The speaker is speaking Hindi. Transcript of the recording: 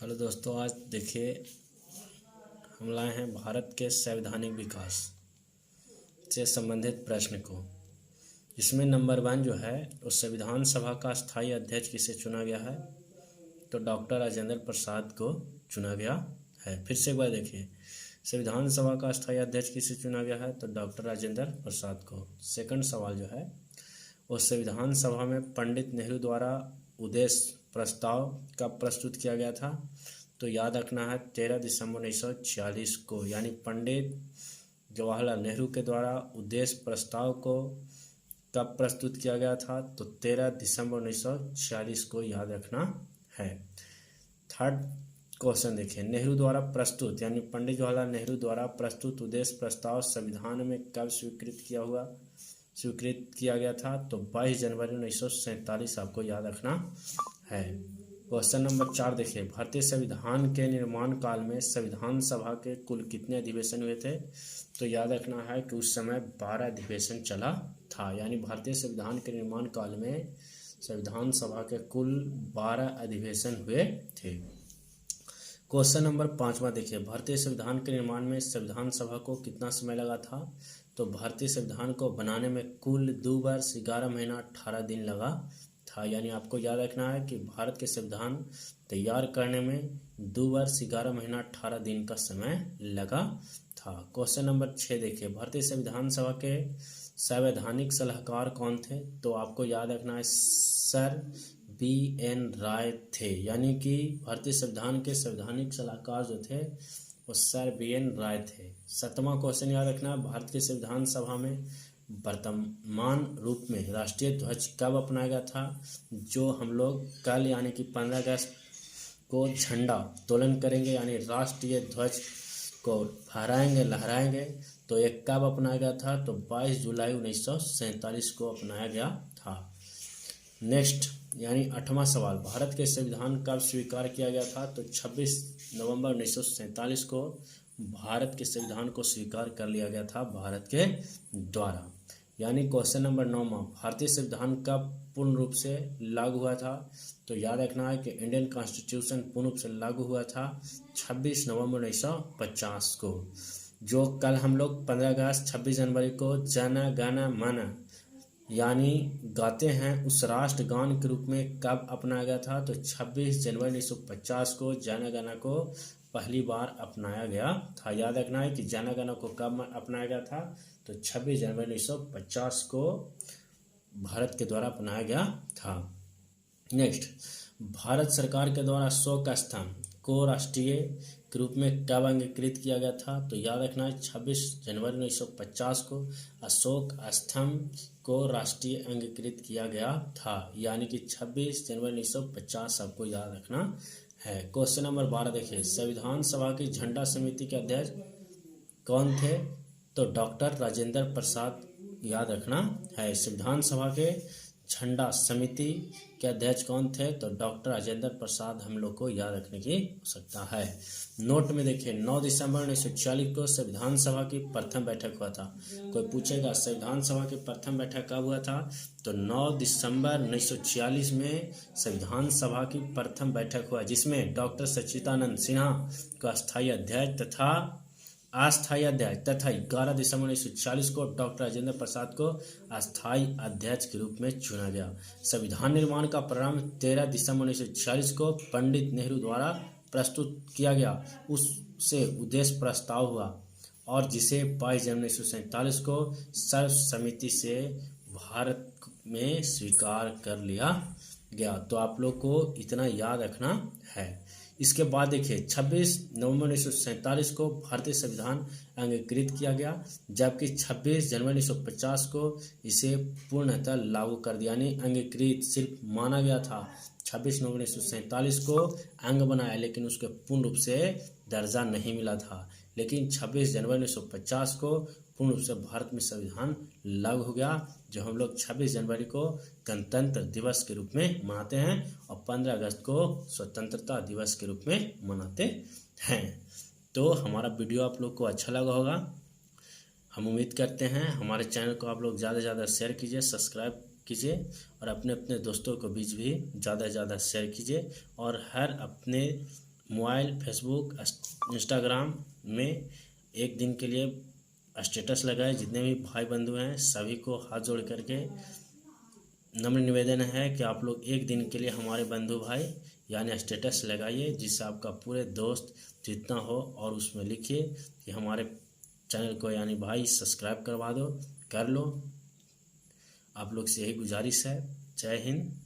हेलो दोस्तों, आज देखिए हम लाए हैं भारत के संवैधानिक विकास से संबंधित प्रश्न को। इसमें नंबर 1 जो है उस संविधान सभा का स्थायी अध्यक्ष किसे चुना गया है? तो डॉक्टर राजेंद्र प्रसाद को चुना गया है। फिर से एक बार देखिए, संविधान सभा का स्थायी अध्यक्ष किसे चुना गया है? तो डॉक्टर राजेंद्र प्रसाद को। सेकंड सवाल जो है, उस संविधान सभा में पंडित नेहरू द्वारा उद्देश्य प्रस्ताव कब प्रस्तुत किया गया था? तो याद रखना है 13 दिसंबर 1946 को, यानी पंडित जवाहरलाल नेहरू के द्वारा उद्देश्य प्रस्ताव को कब प्रस्तुत किया गया था? तो 13 दिसंबर 1946 को याद रखना है। थर्ड क्वेश्चन देखिए, नेहरू द्वारा प्रस्तुत यानी पंडित जवाहरलाल नेहरू द्वारा प्रस्तुत उद्देश्य प्रस्ताव संविधान में कब स्वीकृत किया गया था? तो 22 जनवरी 1947 आपको याद रखना है। क्वेश्चन नंबर 4 देखिए, भारतीय संविधान के निर्माण काल में संविधान सभा के कुल कितने अधिवेशन हुए थे? तो याद रखना है कि उस समय 12 अधिवेशन चला था, यानी भारतीय संविधान के निर्माण काल में संविधान सभा के कुल 12 अधिवेशन हुए थे। क्वेश्चन नंबर 5वां देखिए, भारतीय संविधान के निर्माण में संविधान सभा को कितना समय लगा था? तो भारतीय संविधान को बनाने में कुल 2 वर्ष 11 महीना 18 दिन लगा था, यानी आपको याद रखना है कि भारत के संविधान तैयार करने में 2 वर्ष 11 महीना 18 दिन का समय लगा था। क्वेश्चन नंबर 6 देखिए, भारतीय संविधान सभा के संवैधानिक सलाहकार कौन थे? तो आपको याद रखना है सर BN राय थे, यानी कि भारतीय संविधान के संवैधानिक सलाहकार जो थे वो सर BN राय थे। 7वां क्वेश्चन याद रखना, भारत के संविधान सभा में वर्तमान रूप में राष्ट्रीय ध्वज कब अपनाया गया था? जो हम लोग कल यानी कि 15 अगस्त को झंडा तोलन करेंगे, यानी राष्ट्रीय ध्वज को फहराएंगे, लहराएंगे, तो ये कब अपनाया गया था? तो 22 जुलाई 1947 को अपनाया गया था। नेक्स्ट यानी 8वां सवाल, भारत के संविधान कब स्वीकार किया गया था? तो 26 नवंबर 1947 को भारत के संविधान को स्वीकार कर लिया गया था भारत के द्वारा। यानी क्वेश्चन नंबर 9वां, भारतीय संविधान कब पूर्ण रूप से लागू हुआ था? तो याद रखना है कि इंडियन कॉन्स्टिट्यूशन पूर्ण रूप से लागू हुआ था 26 नवंबर 1950 को। जो कल हम लोग 15 अगस्त 26 जनवरी को जन गण मन यानी गाते हैं, उस राष्ट्रगान के रूप में कब अपनाया गया था? तो 26 जनवरी 1950 को जन गण को पहली बार अपनाया गया था। याद रखना है कि जन गण को कब अपनाया गया था? तो 26 जनवरी 1950 को भारत के द्वारा अपनाया गया था। नेक्स्ट, भारत सरकार के द्वारा अशोक स्तंभ को राष्ट्रीय के रूप में कब अंगीकृत किया गया था? तो याद रखना है 26 जनवरी 1950 को अशोक स्तंभ को राष्ट्रीय अंगीकृत किया गया था, यानी कि 26 जनवरी 1950 आपको याद रखना है। क्वेश्चन नंबर 12 देखिए, संविधान सभा की झंडा समिति के अध्यक्ष कौन थे? तो डॉक्टर राजेंद्र प्रसाद याद रखना है। संविधान सभा के झंडा समिति के अध्यक्ष कौन थे? तो डॉक्टर राजेंद्र प्रसाद हम लोग को याद रखने की आवश्यकता है। नोट में देखिए, 9 दिसंबर 1946 को संविधान सभा की प्रथम बैठक हुआ था। कोई पूछेगा संविधान सभा की प्रथम बैठक कब हुआ था? तो 9 दिसंबर 1946 में संविधान सभा की प्रथम बैठक हुआ, जिसमें डॉक्टर सच्चिदानंद सिन्हा को अस्थायी अध्यक्ष तथा 11 दिसंबर 1946 को डॉक्टर राजेंद्र प्रसाद को अस्थायी अध्यक्ष के रूप में चुना गया। संविधान निर्माण का प्रारंभ 13 दिसंबर 1946 को पंडित नेहरू द्वारा प्रस्तुत किया गया, उससे उद्देश्य प्रस्ताव हुआ और जिसे 22 जनवरी 1947 को सर्वसम्मति से भारत में स्वीकार कर लिया गया। तो आप लोग को इतना याद रखना है। इसके बाद देखिए, 26 नवंबर 1947 को भारतीय संविधान अंगीकृत किया गया, जबकि 26 जनवरी 1950 को इसे पूर्णतः लागू कर दिया, यानी अंगीकृत सिर्फ माना गया था। 26 नवंबर 1947 को अंग बनाया, लेकिन उसके पूर्ण रूप से दर्जा नहीं मिला था। लेकिन 26 जनवरी 1950 को पूर्ण रूप से भारत में संविधान लागू हो गया, जो हम लोग 26 जनवरी को गणतंत्र दिवस के रूप में मनाते हैं और 15 अगस्त को स्वतंत्रता दिवस के रूप में मनाते हैं। तो हमारा वीडियो आप लोग को अच्छा लगा होगा, हम उम्मीद करते हैं। हमारे चैनल को आप लोग ज़्यादा से ज़्यादा शेयर कीजिए, सब्सक्राइब कीजिए और अपने अपने दोस्तों के बीच भी ज़्यादा से ज़्यादा शेयर कीजिए और हर अपने मोबाइल, फेसबुक, इंस्टाग्राम में एक दिन के लिए स्टेटस लगाए। जितने भी भाई बंधु हैं सभी को हाथ जोड़ करके नम्र निवेदन है कि आप लोग एक दिन के लिए हमारे बंधु भाई यानी स्टेटस लगाइए, जिससे आपका पूरे दोस्त जितना हो और उसमें लिखिए कि हमारे चैनल को यानी भाई सब्सक्राइब करवा दो, कर लो। आप लोग से यही गुजारिश है। जय हिंद।